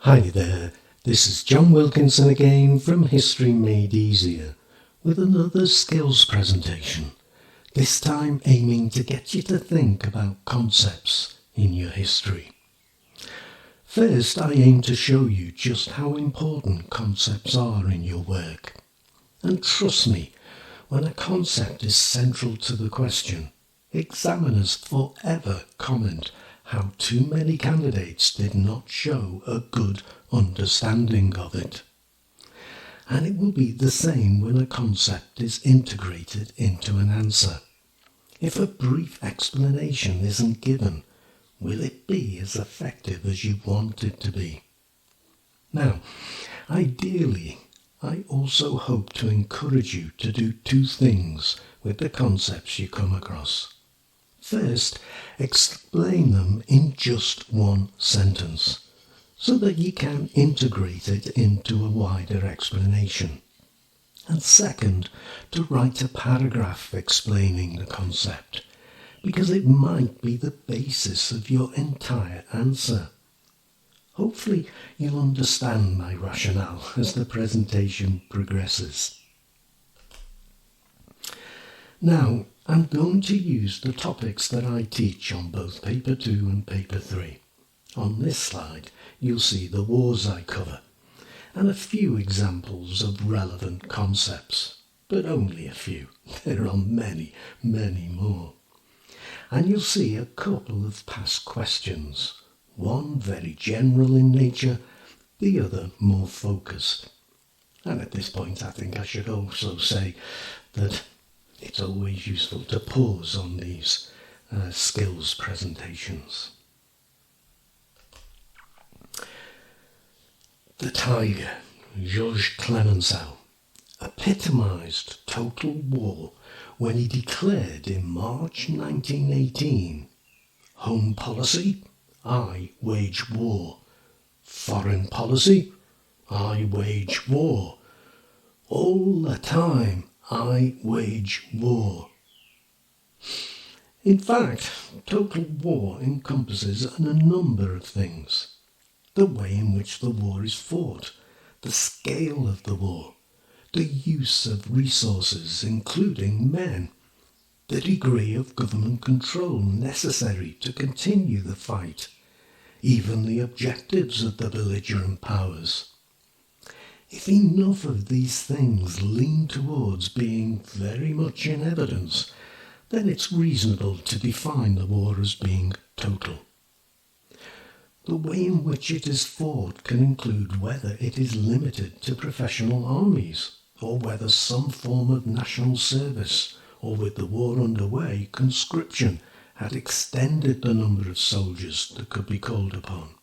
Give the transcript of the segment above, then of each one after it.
Hi there, this is John Wilkinson again from History Made Easier with another skills presentation, this time aiming to get you to think about concepts in your history. First, I aim to show you just how important concepts are in your work. And trust me, when a concept is central to the question, examiners forever comment how too many candidates did not show a good understanding of it. And it will be the same when a concept is integrated into an answer. If a brief explanation isn't given, will it be as effective as you want it to be? Now, ideally, I also hope to encourage you to do two things with the concepts you come across. First, explain them in just one sentence, so that you can integrate it into a wider explanation. And second, to write a paragraph explaining the concept, because it might be the basis of your entire answer. Hopefully you'll understand my rationale as the presentation progresses. Now, I'm going to use the topics that I teach on both Paper 2 and Paper 3. On this slide, you'll see the wars I cover, and a few examples of relevant concepts, but only a few. There are many, many more. And you'll see a couple of past questions, one very general in nature, the other more focused. And at this point, I think I should also say that it's always useful to pause on these skills presentations. The tiger, Georges Clemenceau, epitomized total war when he declared in March 1918, "Home policy, I wage war. Foreign policy, I wage war. All the time, I wage war." In fact, total war encompasses a number of things. The way in which the war is fought, the scale of the war, the use of resources, including men, the degree of government control necessary to continue the fight, even the objectives of the belligerent powers. If enough of these things lean towards being very much in evidence, then it's reasonable to define the war as being total. The way in which it is fought can include whether it is limited to professional armies, or whether some form of national service, or with the war underway, conscription had extended the number of soldiers that could be called upon.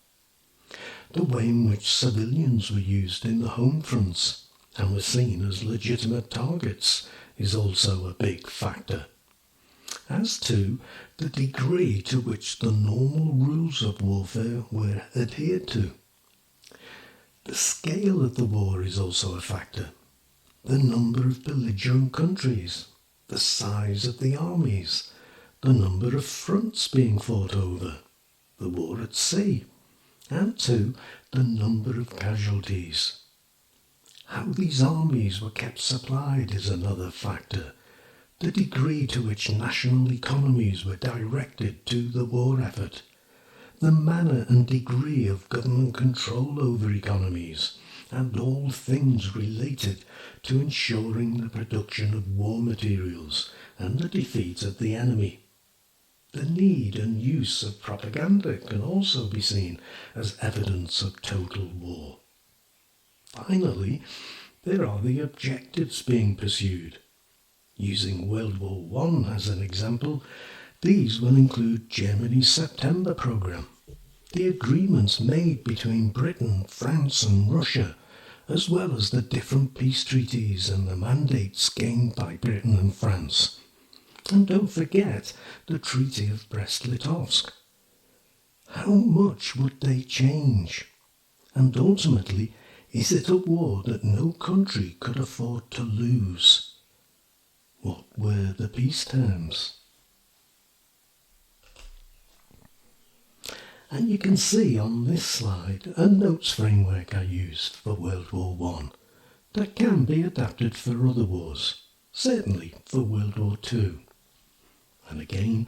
The way in which civilians were used in the home fronts and were seen as legitimate targets is also a big factor. As to the degree to which the normal rules of warfare were adhered to. The scale of the war is also a factor. The number of belligerent countries, the size of the armies, the number of fronts being fought over, the war at sea, and two, the number of casualties. How these armies were kept supplied is another factor. The degree to which national economies were directed to the war effort, the manner and degree of government control over economies, and all things related to ensuring the production of war materials and the defeat of the enemy. The need and use of propaganda can also be seen as evidence of total war. Finally, there are the objectives being pursued. Using World War I as an example, these will include Germany's September programme, the agreements made between Britain, France and Russia, as well as the different peace treaties and the mandates gained by Britain and France. And don't forget the Treaty of Brest-Litovsk. How much would they change? And ultimately, is it a war that no country could afford to lose? What were the peace terms? And you can see on this slide a notes framework I used for World War I that can be adapted for other wars, certainly for World War II. And again,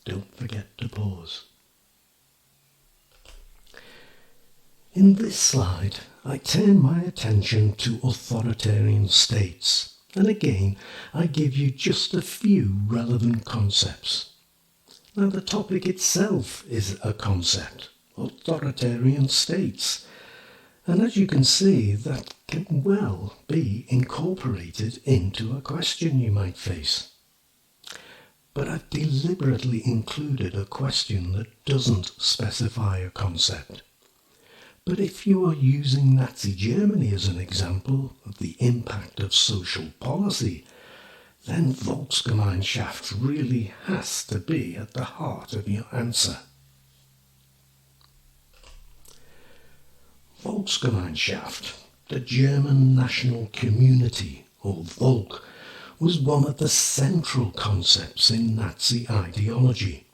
don't forget to pause. In this slide, I turn my attention to authoritarian states, and again, I give you just a few relevant concepts. Now, the topic itself is a concept, authoritarian states, and as you can see, that can well be incorporated into a question you might face. But I've deliberately included a question that doesn't specify a concept. But if you are using Nazi Germany as an example of the impact of social policy, then Volksgemeinschaft really has to be at the heart of your answer. Volksgemeinschaft, the German national community, or Volk, was one of the central concepts in Nazi ideology.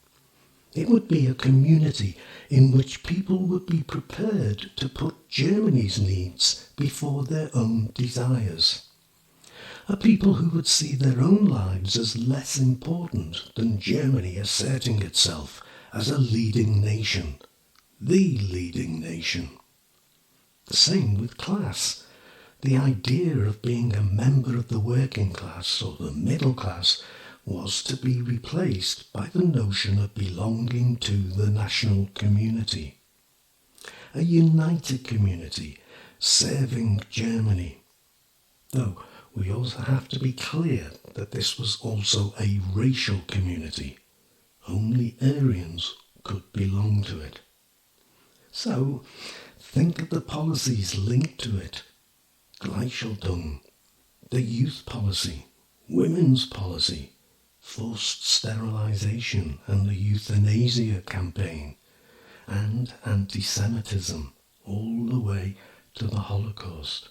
It would be a community in which people would be prepared to put Germany's needs before their own desires. A people who would see their own lives as less important than Germany asserting itself as a leading nation, the leading nation. The same with class. The idea of being a member of the working class or the middle class was to be replaced by the notion of belonging to the national community. A united community serving Germany. Though we also have to be clear that this was also a racial community. Only Aryans could belong to it. So, think of the policies linked to it. Gleichschaltung, the youth policy, women's policy, forced sterilisation and the euthanasia campaign, and anti-Semitism, all the way to the Holocaust.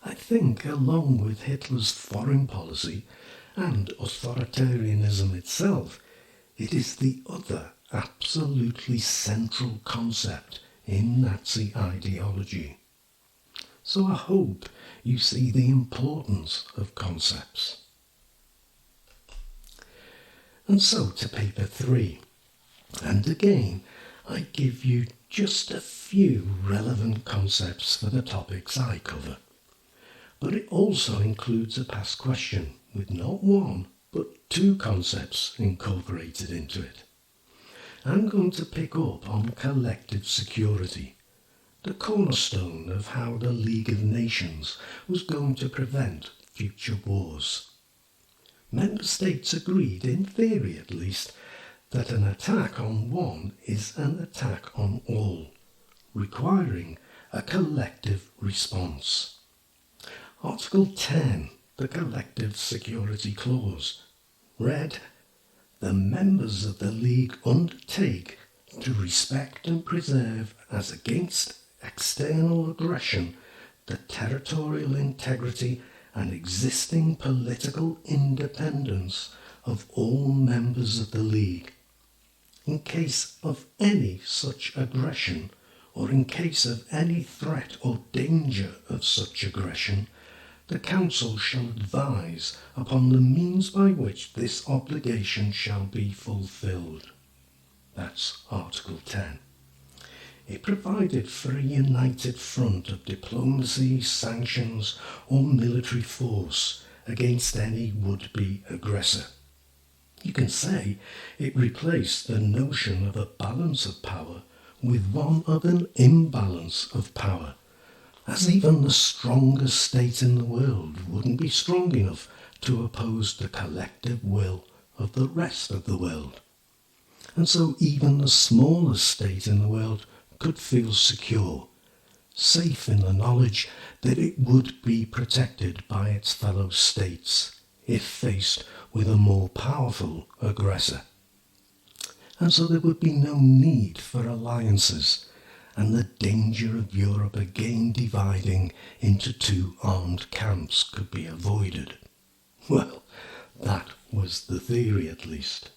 I think, along with Hitler's foreign policy and authoritarianism itself, it is the other absolutely central concept in Nazi ideology. So I hope you see the importance of concepts. And so to paper 3. And again, I give you just a few relevant concepts for the topics I cover. But it also includes a past question with not one, but 2 concepts incorporated into it. I'm going to pick up on collective security, the cornerstone of how the League of Nations was going to prevent future wars. Member states agreed, in theory at least, that an attack on one is an attack on all, requiring a collective response. Article 10, the Collective Security Clause, read, "The members of the League undertake to respect and preserve as against external aggression the territorial integrity and existing political independence of all members of the League. In case of any such aggression, or in case of any threat or danger of such aggression, the Council shall advise upon the means by which this obligation shall be fulfilled." That's Article 10. It provided for a united front of diplomacy, sanctions, or military force against any would-be aggressor. You can say it replaced the notion of a balance of power with one of an imbalance of power, as even the strongest state in the world wouldn't be strong enough to oppose the collective will of the rest of the world. And so even the smallest state in the world could feel secure, safe in the knowledge that it would be protected by its fellow states if faced with a more powerful aggressor. And so there would be no need for alliances, and the danger of Europe again dividing into 2 armed camps could be avoided. Well, that was the theory at least.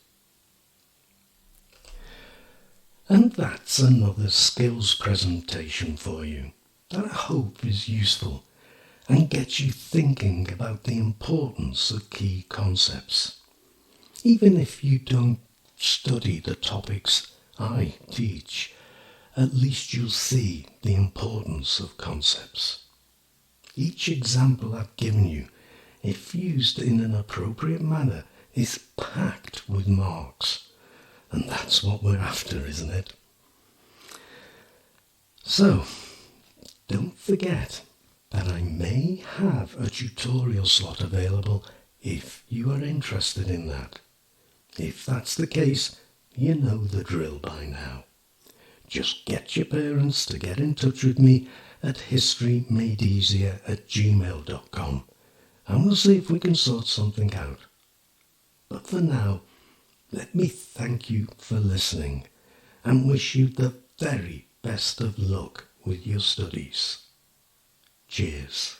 And that's another skills presentation for you that I hope is useful and gets you thinking about the importance of key concepts. Even if you don't study the topics I teach, at least you'll see the importance of concepts. Each example I've given you, if used in an appropriate manner, is packed with marks. And that's what we're after, isn't it? So, don't forget that I may have a tutorial slot available if you are interested in that. If that's the case, you know the drill by now. Just get your parents to get in touch with me at historymadeeasier@gmail.com and we'll see if we can sort something out. But for now, let me thank you for listening and wish you the very best of luck with your studies. Cheers.